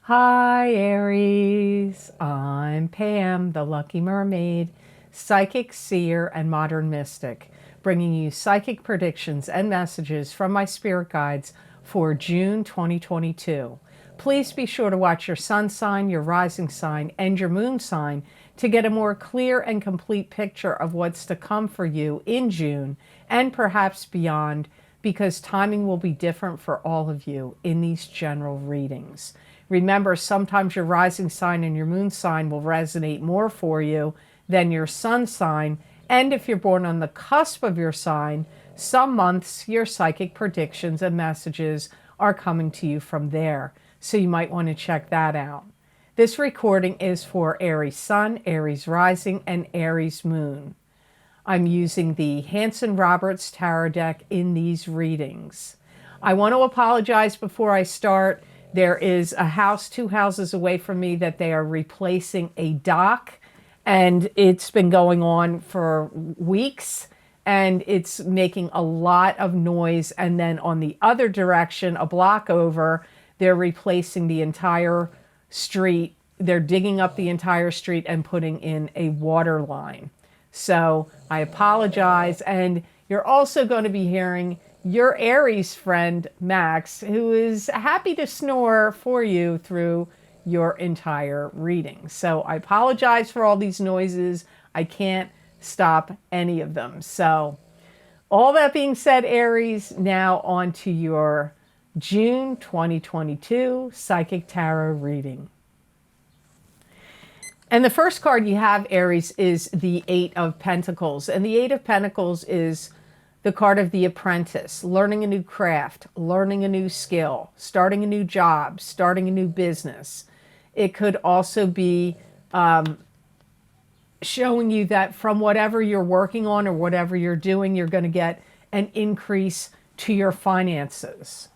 Hi, Aries. I'm Pam, the Lucky Mermaid, psychic, seer, and modern mystic, bringing you psychic predictions and messages from my spirit guides for June 2022. Please be sure to watch your sun sign, your rising sign, and your moon sign to get a more clear and complete picture of what's to come for you in June and perhaps beyond, because timing will be different for all of you in these general readings. Remember, sometimes your rising sign and your moon sign will resonate more for you than your sun sign. And if you're born on the cusp of your sign, some months your psychic predictions and messages are coming to you from there. So you might want to check that out. This recording is for Aries Sun, Aries Rising, and Aries Moon. I'm using the Hanson-Roberts Tarot deck in these readings. I want to apologize before I start. There is a house 2 houses away from me that they are replacing a dock, and it's been going on for weeks, and it's making a lot of noise. And then on the other direction, a block over, they're replacing the entire street. They're digging up the entire street and putting in a water line. So I apologize. And you're also going to be hearing your Aries friend, Max, who is happy to snore for you through your entire reading. So I apologize for all these noises. I can't stop any of them. So all that being said, Aries, now on to your June 2022 Psychic Tarot reading. And the first card you have, Aries, is the Eight of Pentacles. And the Eight of Pentacles is the card of the apprentice, learning a new craft, learning a new skill, starting a new job, starting a new business. It could also be showing you that from whatever you're working on or whatever you're doing, you're going to get an increase to your finances.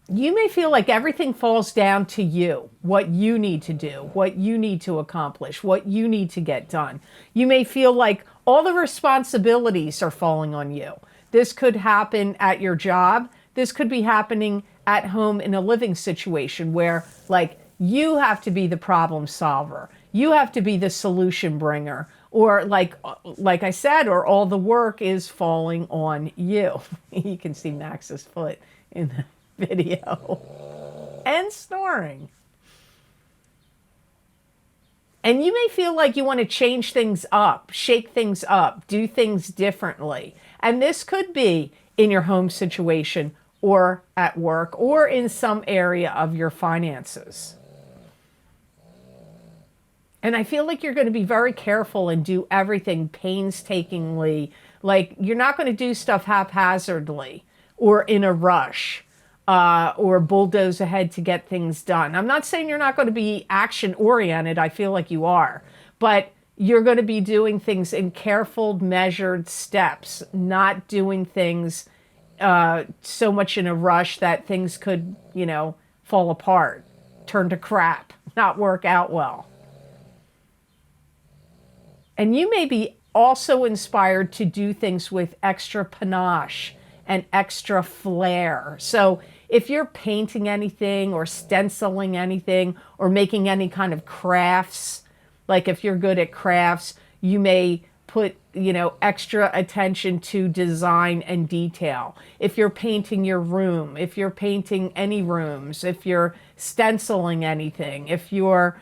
You may feel like everything falls down to you, what you need to do, what you need to accomplish, what you need to get done. You may feel like all the responsibilities are falling on you. This could happen at your job. This could be happening at home in a living situation where, like, you have to be the problem solver. You have to be the solution bringer. Or like I said, or all the work is falling on you. You can see Max's foot in the video. And snoring. And you may feel like you want to change things up, shake things up, do things differently. And this could be in your home situation or at work or in some area of your finances. And I feel like you're going to be very careful and do everything painstakingly. Like, you're not going to do stuff haphazardly or in a rush. Or bulldoze ahead to get things done. I'm not saying you're not going to be action-oriented. I feel like you are. But you're going to be doing things in careful, measured steps, not doing things so much in a rush that things could, fall apart, turn to crap, not work out well. And you may be also inspired to do things with extra panache and extra flair. So if you're painting anything or stenciling anything or making any kind of crafts, like if you're good at crafts, you may put, extra attention to design and detail. If you're painting your room, if you're painting any rooms, if you're stenciling anything, if you're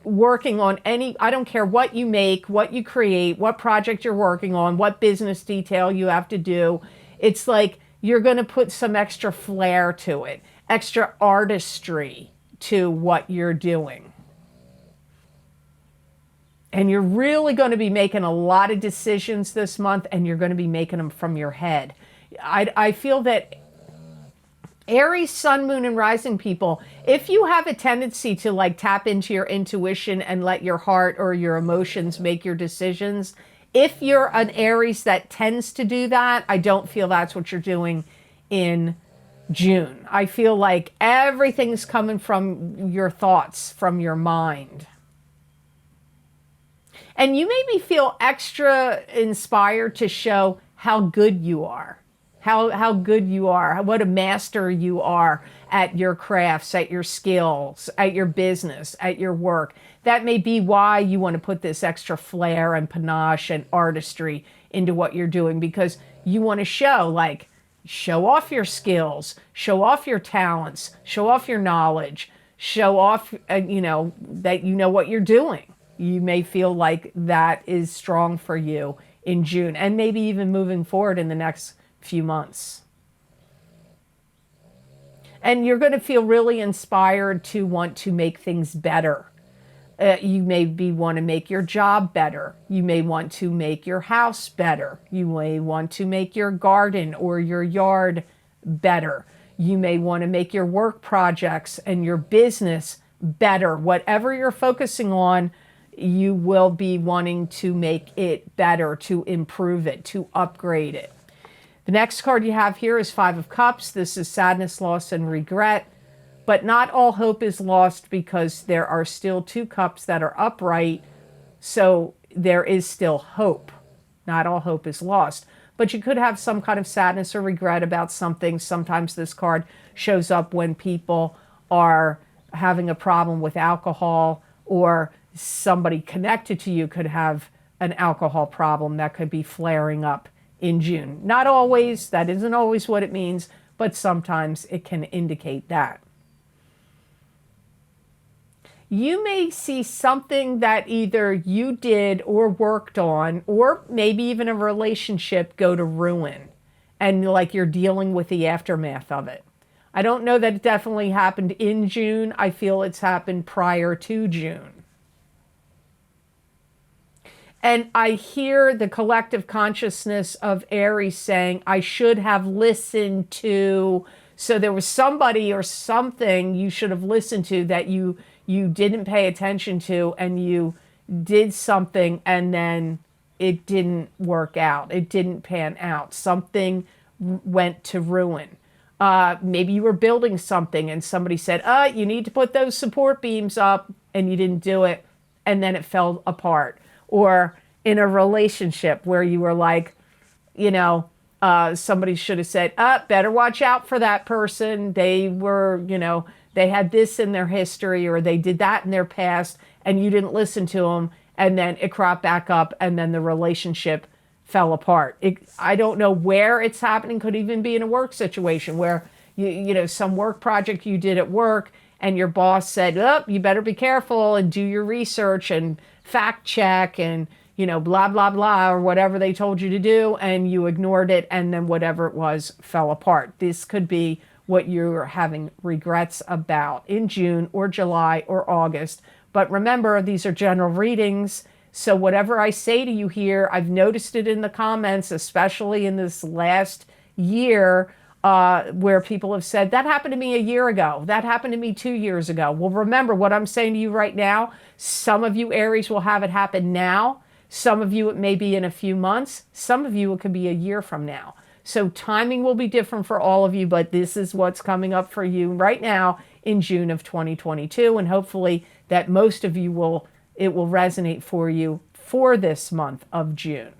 working on any, I don't care what you make, what you create, what project you're working on, what business detail you have to do. It's like you're going to put some extra flair to it, extra artistry to what you're doing. And you're really going to be making a lot of decisions this month, and you're going to be making them from your head. I feel that Aries, Sun, Moon, and Rising people, if you have a tendency to tap into your intuition and let your heart or your emotions make your decisions, if you're an Aries that tends to do that, I don't feel that's what you're doing in June. I feel like everything's coming from your thoughts, from your mind. And you maybe feel extra inspired to show how good you are. how good you are, what a master you are at your crafts, at your skills, at your business, at your work. That may be why you want to put this extra flair and panache and artistry into what you're doing, because you want to show off your skills, show off your talents, show off your knowledge, show off, that you know what you're doing. You may feel like that is strong for you in June, and maybe even moving forward in the next few months. And you're going to feel really inspired to want to make things better. You maybe want to make your job better. You may want to make your house better. You may want to make your garden or your yard better. You may want to make your work projects and your business better. Whatever you're focusing on, you will be wanting to make it better, to improve it, to upgrade it. The next card you have here is Five of Cups. This is sadness, loss, and regret. But not all hope is lost, because there are still two cups that are upright. So there is still hope. Not all hope is lost. But you could have some kind of sadness or regret about something. Sometimes this card shows up when people are having a problem with alcohol, or somebody connected to you could have an alcohol problem that could be flaring up in June. Not always. That isn't always what it means, but sometimes it can indicate that. You may see something that either you did or worked on, or maybe even a relationship, go to ruin, and like you're dealing with the aftermath of it. I don't know that it definitely happened in June. I feel it's happened prior to June. And I hear the collective consciousness of Aries saying, I should have listened to. So there was somebody or something you should have listened to that you didn't pay attention to, and you did something and then it didn't work out. It didn't pan out. Something went to ruin. Maybe you were building something and somebody said, you need to put those support beams up, and you didn't do it, and then it fell apart. Or in a relationship where you were like, somebody should have said, better watch out for that person. They were, they had this in their history, or they did that in their past, and you didn't listen to them, and then it cropped back up, and then the relationship fell apart. I don't know where it's happening. Could even be in a work situation where, some work project you did at work, and your boss said, you better be careful and do your research and fact check and, blah, blah, blah, or whatever they told you to do, and you ignored it, and then whatever it was fell apart. This could be what you're having regrets about in June or July or August. But remember, these are general readings. So whatever I say to you here, I've noticed it in the comments, especially in this last year, where people have said, that happened to me a year ago. That happened to me 2 years ago. Well, remember what I'm saying to you right now. Some of you Aries will have it happen now. Some of you, it may be in a few months. Some of you, it could be a year from now. So timing will be different for all of you, but this is what's coming up for you right now in June of 2022. And hopefully that most of you it will resonate for you for this month of June.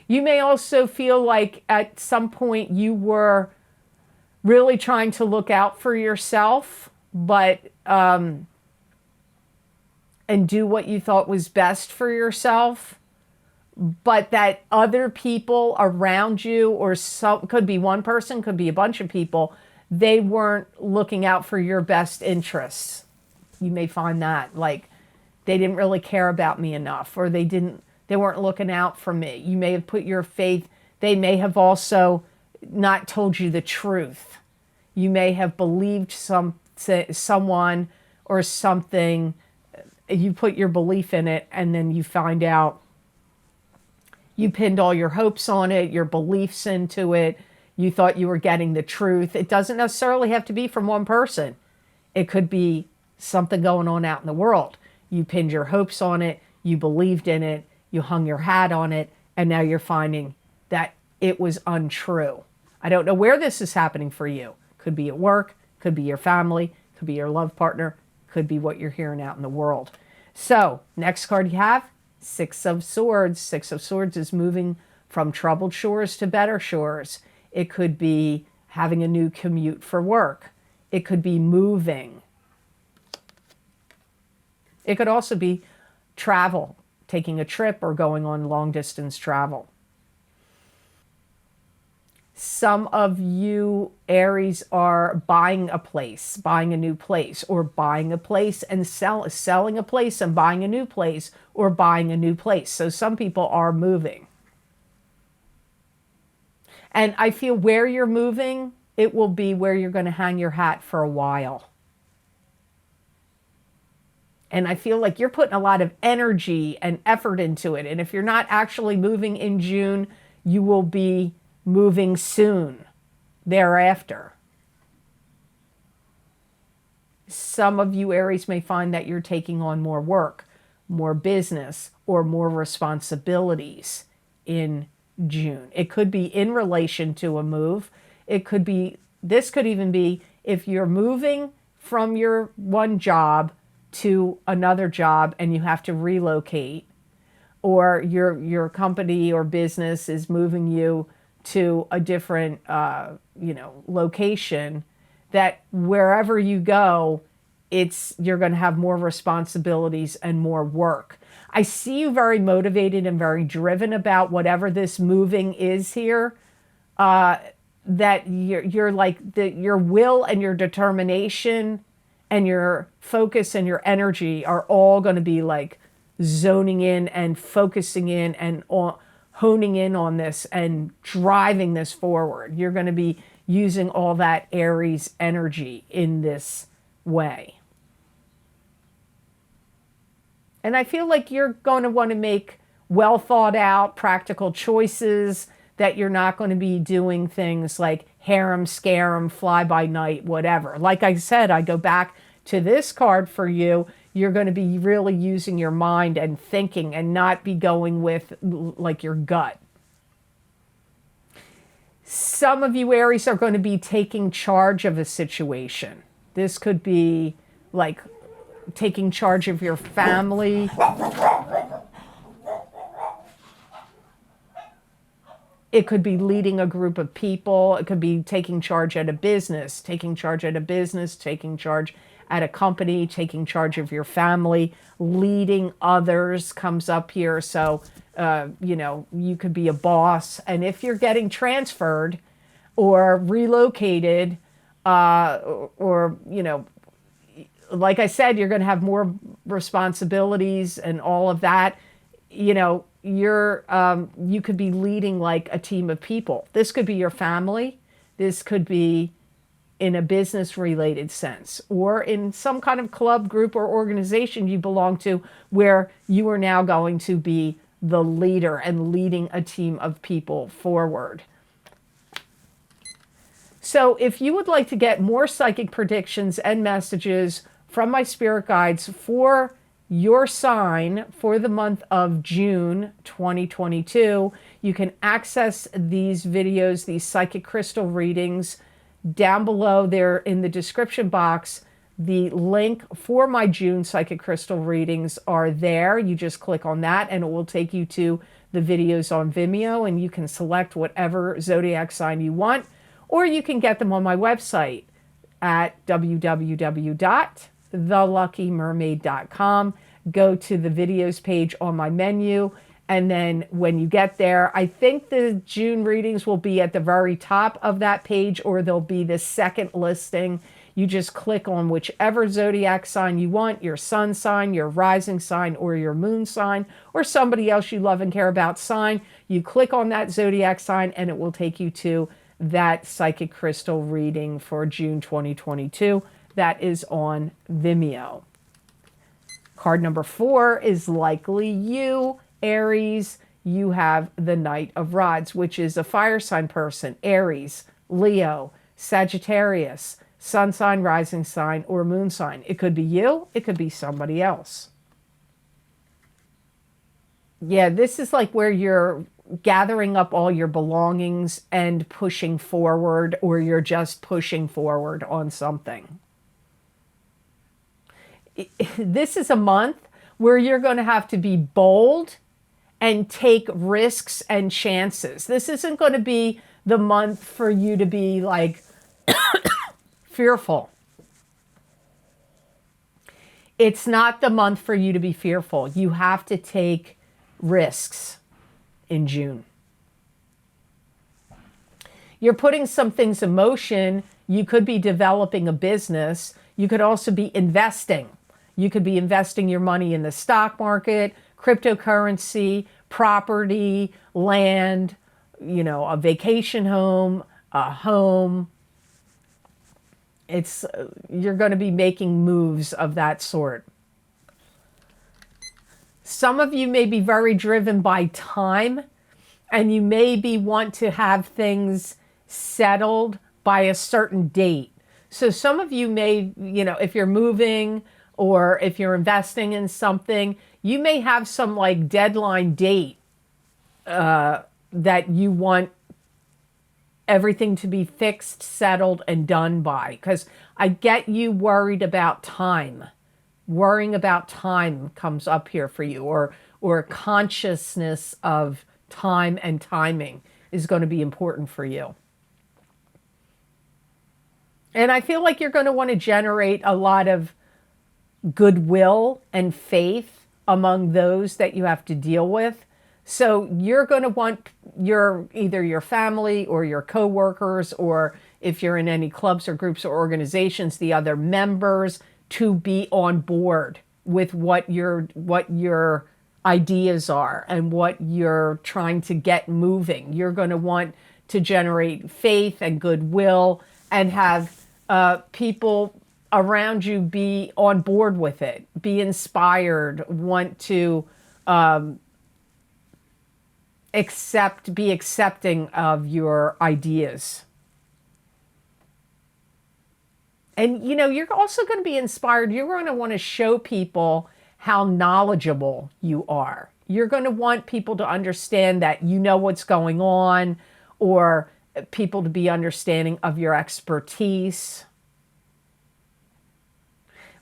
You may also feel like at some point you were really trying to look out for yourself, but and do what you thought was best for yourself, but that other people around you, or could be one person, could be a bunch of people, they weren't looking out for your best interests. You may find that, like, they didn't really care about me enough, or they weren't looking out for me. You may have put your faith, they may have also not told you the truth. You may have believed someone or something, you put your belief in it, and then you find out you pinned all your hopes on it, your beliefs into it. You thought you were getting the truth. It doesn't necessarily have to be from one person. It could be something going on out in the world. You pinned your hopes on it, you believed in it, you hung your hat on it, and now you're finding that it was untrue. I don't know where this is happening for you. Could be at work, could be your family, could be your love partner, could be what you're hearing out in the world. So, next card you have, Six of Swords. Six of Swords is moving from troubled shores to better shores. It could be having a new commute for work. It could be moving. It could also be travel, taking a trip or going on long distance travel. Some of you Aries are buying a place, buying a new place, or buying a place and selling a place and buying a new place, or buying a new place. So some people are moving. And I feel where you're moving, it will be where you're going to hang your hat for a while. And I feel like you're putting a lot of energy and effort into it. And if you're not actually moving in June, you will be moving soon thereafter. Some of you Aries may find that you're taking on more work, more business, or more responsibilities in June. It could be in relation to a move. It could be, this could even be if you're moving from your one job to another job and you have to relocate, or your company or business is moving you to a different location, that wherever you go, you're going to have more responsibilities and more work. I see you very motivated and very driven about whatever this moving is here. That you're like your will and your determination and your focus and your energy are all going to be like zoning in and focusing in and honing in on this and driving this forward. You're going to be using all that Aries energy in this way. And I feel like you're going to want to make well thought out, practical choices, that you're not going to be doing things like harem, scarum, fly by night, whatever. Like I said, I go back to this card for you. You're going to be really using your mind and thinking and not be going with like your gut. Some of you Aries are going to be taking charge of a situation. This could be like taking charge of your family. It could be leading a group of people. It could be taking charge at a business, taking charge at a company, taking charge of your family, leading others comes up here. So, you could be a boss. And if you're getting transferred or relocated, like I said, you're going to have more responsibilities and all of that. You could be leading like a team of people. This could be your family. This could be in a business related sense, or in some kind of club, group, or organization you belong to, where you are now going to be the leader and leading a team of people forward. So if you would like to get more psychic predictions and messages from my spirit guides for your sign for the month of June 2022, you can access these videos, these psychic crystal readings, down below there in the description box. The link for my June psychic crystal readings are there. You just click on that and it will take you to the videos on Vimeo, and you can select whatever zodiac sign you want, or you can get them on my website at www.theluckymermaid.com. Go to the videos page on my menu, and then when you get there, I think the June readings will be at the very top of that page, or they'll be the second listing. You just click on whichever zodiac sign you want, your sun sign, your rising sign, or your moon sign, or somebody else you love and care about sign. You click on that zodiac sign and it will take you to that psychic crystal reading for June 2022. That is on Vimeo. Card number 4 is likely you, Aries. You have the Knight of Rods, which is a fire sign person. Aries, Leo, Sagittarius, sun sign, rising sign, or moon sign. It could be you. It could be somebody else. Yeah, this is like where you're gathering up all your belongings and pushing forward, or you're just pushing forward on something. This is a month where you're going to have to be bold and take risks and chances. This isn't going to be the month for you to be like fearful. It's not the month for you to be fearful. You have to take risks in June. You're putting some things in motion. You could be developing a business. You could also be investing. You could be investing your money in the stock market, cryptocurrency, property, land, you know, a vacation home, a home. You're going to be making moves of that sort. Some of you may be very driven by time, and you maybe want to have things settled by a certain date. So some of you may, you know, if you're moving or if you're investing in something, you may have some like deadline date that you want everything to be fixed, settled, and done by. Because I get you worried about time. Worrying about time comes up here for you, or consciousness of time and timing is going to be important for you. And I feel like you're going to want to generate a lot of goodwill and faith among those that you have to deal with. So you're going to want either your family or your coworkers, or if you're in any clubs or groups or organizations, the other members, to be on board with what your ideas are and what you're trying to get moving. You're going to want to generate faith and goodwill and have people around you be on board with it, be inspired, want to be accepting of your ideas. And, you know, you're also going to be inspired. You're going to want to show people how knowledgeable you are. You're going to want people to understand that you know what's going on, or people to be understanding of your expertise.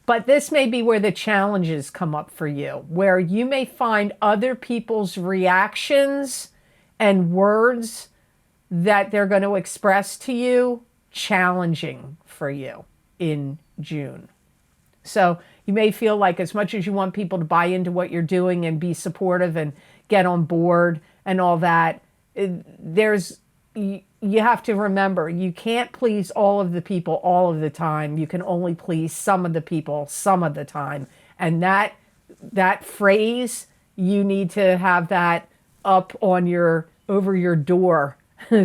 But this may be where the challenges come up for you, where you may find other people's reactions and words that they're going to express to you challenging for you in June. So you may feel like, as much as you want people to buy into what you're doing and be supportive and get on board and all that, you have to remember, you can't please all of the people all of the time. You can only please some of the people some of the time. And that phrase, you need to have that up on over your door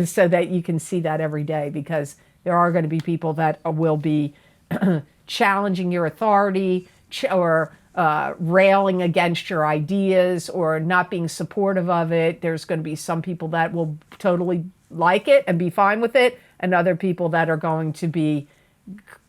so that you can see that every day, because there are going to be people that will be challenging your authority, or railing against your ideas, or not being supportive of it. There's going to be some people that will totally like it and be fine with it, and other people that are going to be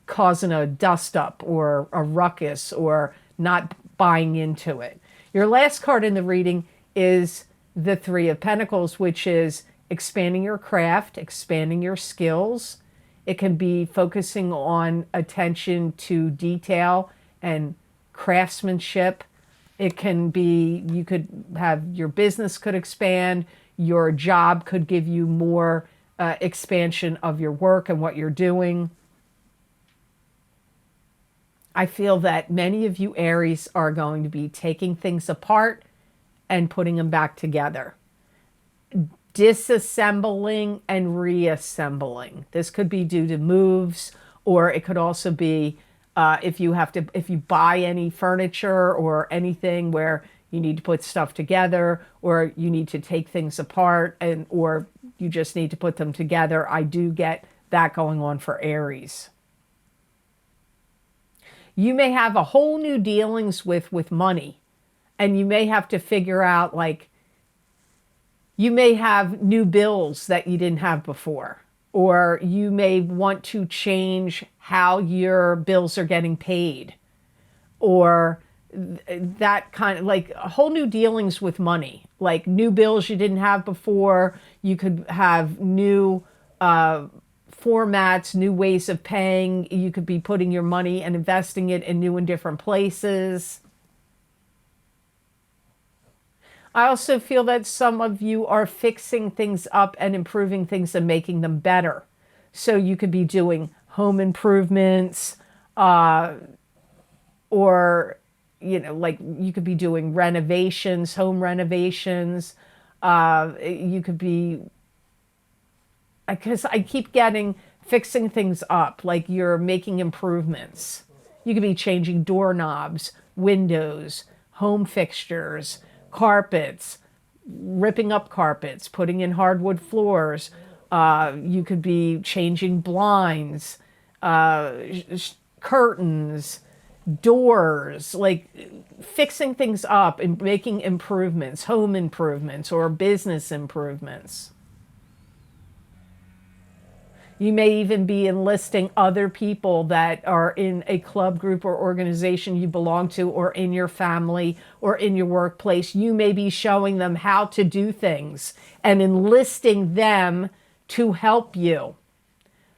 causing a dust up or a ruckus or not buying into it. Your last card in the reading is the Three of Pentacles, which is expanding your craft, expanding your skills. It can be focusing on attention to detail and craftsmanship. It can be, you could have, your business could expand, your job could give you more expansion of your work and what you're doing. I feel that many of you Aries are going to be taking things apart and putting them back together. Disassembling and reassembling. This could be due to moves, or it could also be if you buy any furniture or anything where you need to put stuff together, or you need to take things apart, or you just need to put them together. I do get that going on for Aries. You may have a whole new dealings with money, and you may have to figure out, like, you may have new bills that you didn't have before, or you may want to change how your bills are getting paid, or that kind of, like, a whole new dealings with money, like new bills you didn't have before. You could have new formats, new ways of paying. You could be putting your money and investing it in new and different places. I also feel that some of you are fixing things up and improving things and making them better. So you could be doing home improvements, or, you know, like you could be doing renovations, home renovations. You could be, because I keep getting fixing things up, like you're making improvements. You could be changing doorknobs, windows, home fixtures, carpets, ripping up carpets, putting in hardwood floors. You could be changing blinds, curtains, doors, like fixing things up and making improvements, home improvements or business improvements. You may even be enlisting other people that are in a club, group, or organization you belong to, or in your family, or in your workplace. You may be showing them how to do things and enlisting them to help you.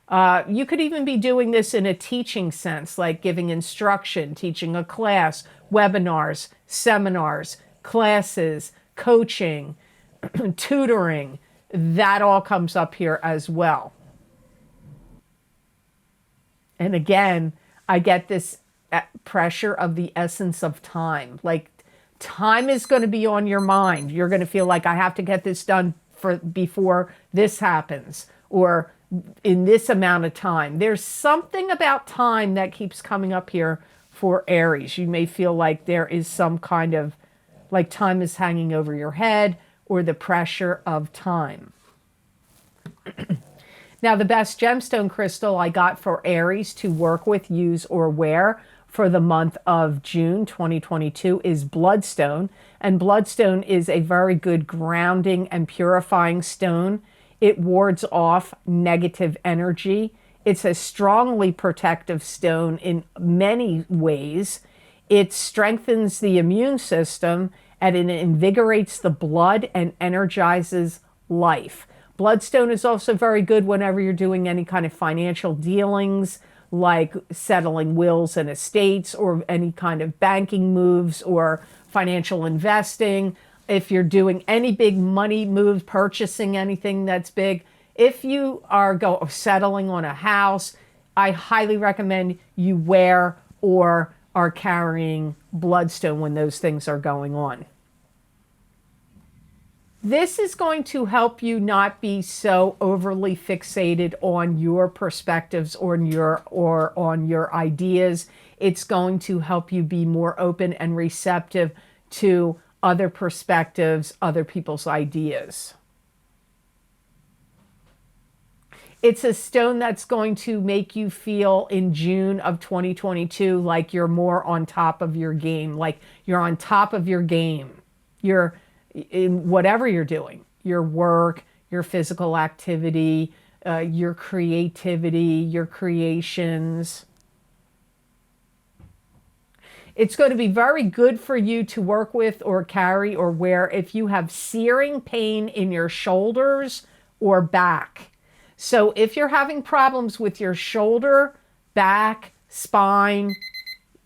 You could even be doing this in a teaching sense, like giving instruction, teaching a class, webinars, seminars, classes, coaching, tutoring. That all comes up here as well. And again, I get this pressure of the essence of time. Like, time is going to be on your mind. You're going to feel like, I have to get this done before this happens, or in this amount of time. There's something about time that keeps coming up here for Aries. You may feel like there is some kind of, like time is hanging over your head, or the pressure of time. Now, the best gemstone crystal I got for Aries to work with, use, or wear for the month of June 2022 is Bloodstone. And Bloodstone is a very good grounding and purifying stone. It wards off negative energy. It's a strongly protective stone in many ways. It strengthens the immune system, and it invigorates the blood and energizes life. Bloodstone is also very good whenever you're doing any kind of financial dealings, like settling wills and estates, or any kind of banking moves or financial investing. If you're doing any big money moves, purchasing anything that's big. If you are settling on a house, I highly recommend you wear or are carrying Bloodstone when those things are going on. This is going to help you not be so overly fixated on your perspectives or on your ideas. It's going to help you be more open and receptive to other perspectives, other people's ideas. It's a stone that's going to make you feel in June of 2022 like you're more on top of your game, like you're on top of your game. You're in whatever you're doing, your work, your physical activity, your creativity, your creations. It's going to be very good for you to work with or carry or wear if you have searing pain in your shoulders or back. So if you're having problems with your shoulder, back, spine,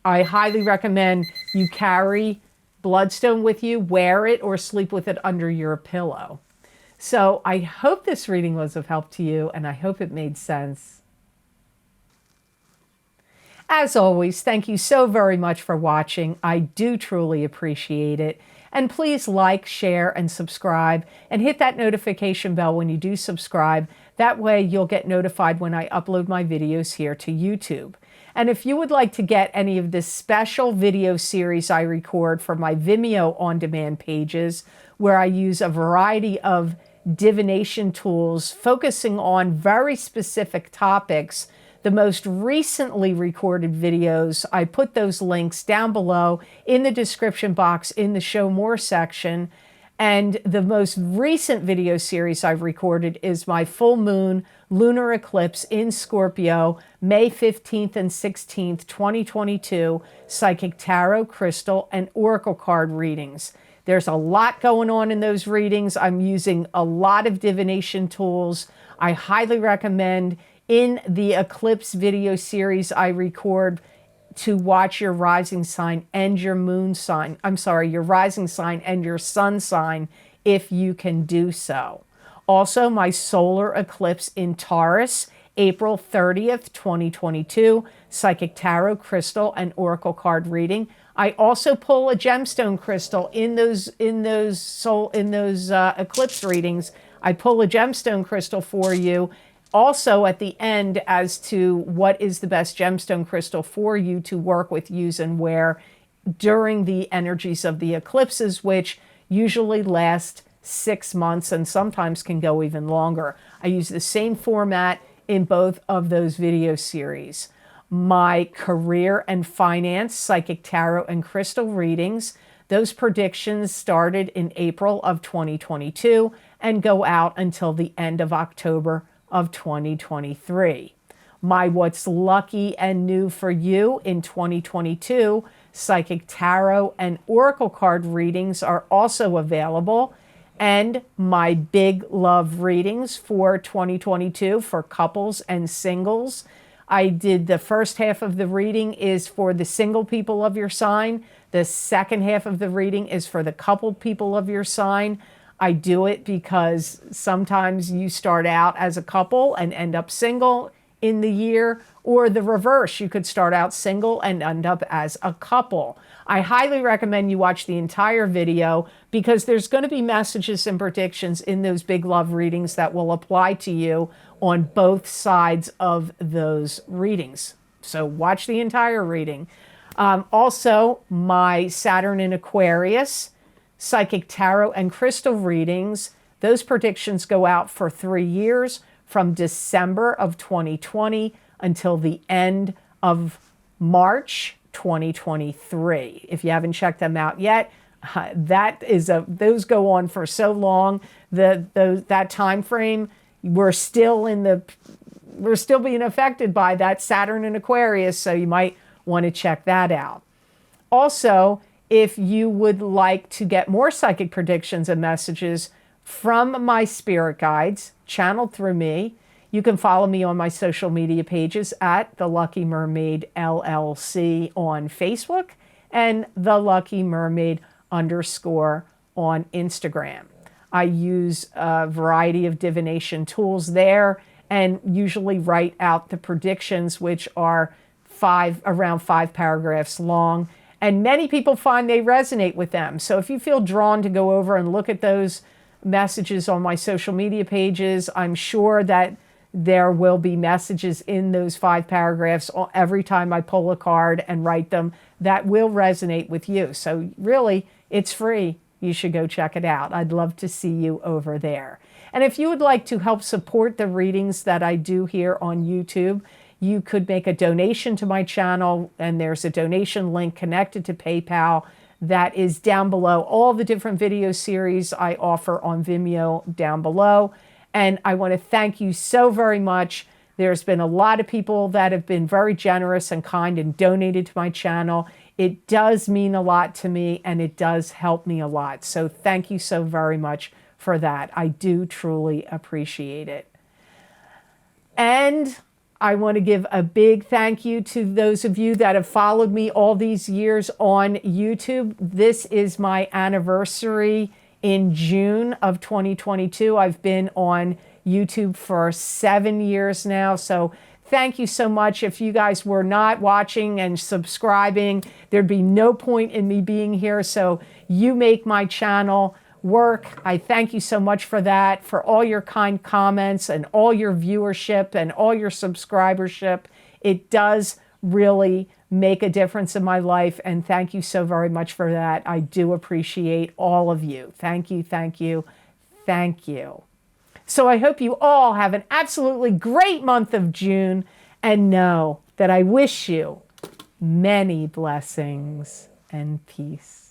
I highly recommend you carry Bloodstone with you, wear it, or sleep with it under your pillow. So I hope this reading was of help to you, and I hope it made sense. As always, thank you so very much for watching. I do truly appreciate it. And please like, share, and subscribe, and hit that notification bell when you do subscribe. That way you'll get notified when I upload my videos here to YouTube. And if you would like to get any of this special video series I record for my Vimeo on-demand pages, where I use a variety of divination tools focusing on very specific topics, the most recently recorded videos, I put those links down below in the description box in the Show More section. And the most recent video series I've recorded is my full moon lunar eclipse in Scorpio, May 15th and 16th, 2022, psychic tarot, crystal, and oracle card readings. There's a lot going on in those readings. I'm using a lot of divination tools. I highly recommend in the eclipse video series I record to watch your rising sign and your moon sign. I'm sorry, your rising sign and your sun sign if you can do so. Also, my solar eclipse in Taurus, April 30th, 2022, psychic tarot crystal and oracle card reading. I also pull a gemstone crystal in those eclipse readings. I pull a gemstone crystal for you. Also at the end as to what is the best gemstone crystal for you to work with, use, and wear during the energies of the eclipses, which usually last 6 months and sometimes can go even longer. I use the same format in both of those video series. My career and finance, psychic tarot and crystal readings, those predictions started in April of 2022 and go out until the end of October of 2023. My What's Lucky and New for You in 2022, psychic tarot and oracle card readings are also available. And my big love readings for 2022 for couples and singles. I did the first half of the reading is for the single people of your sign. The second half of the reading is for the coupled people of your sign. I do it because sometimes you start out as a couple and end up single in the year, or the reverse. You could start out single and end up as a couple. I highly recommend you watch the entire video because there's going to be messages and predictions in those big love readings that will apply to you on both sides of those readings. So watch the entire reading. Also, my Saturn in Aquarius, psychic tarot and crystal readings, those predictions go out for 3 years from December of 2020 until the end of March 2023. If you haven't checked them out yet, those go on for so long. That time frame, we're still being affected by that Saturn in Aquarius, so you might want to check that out. Also, if you would like to get more psychic predictions and messages from my spirit guides channeled through me, you can follow me on my social media pages at The Lucky Mermaid LLC on Facebook and The Lucky Mermaid _ on Instagram. I use a variety of divination tools there and usually write out the predictions, which are around 5 paragraphs long. And many people find they resonate with them. So if you feel drawn to go over and look at those messages on my social media pages, I'm sure that there will be messages in those 5 paragraphs every time I pull a card and write them that will resonate with you. So really, it's free. You should go check it out. I'd love to see you over there. And if you would like to help support the readings that I do here on YouTube, you could make a donation to my channel, and there's a donation link connected to PayPal that is down below. All the different video series I offer on Vimeo down below. And I want to thank you so very much. There's been a lot of people that have been very generous and kind and donated to my channel. It does mean a lot to me, and it does help me a lot. So thank you so very much for that. I do truly appreciate it. And I want to give a big thank you to those of you that have followed me all these years on YouTube. This is my anniversary in June of 2022. I've been on YouTube for 7 years now. So thank you so much. If you guys were not watching and subscribing, there'd be no point in me being here. So you make my channel work. I thank you so much for that, for all your kind comments and all your viewership and all your subscribership. It does really make a difference in my life, and thank you so very much for that. I do appreciate all of you. Thank you, thank you, thank you. So I hope you all have an absolutely great month of June, and know that I wish you many blessings and peace.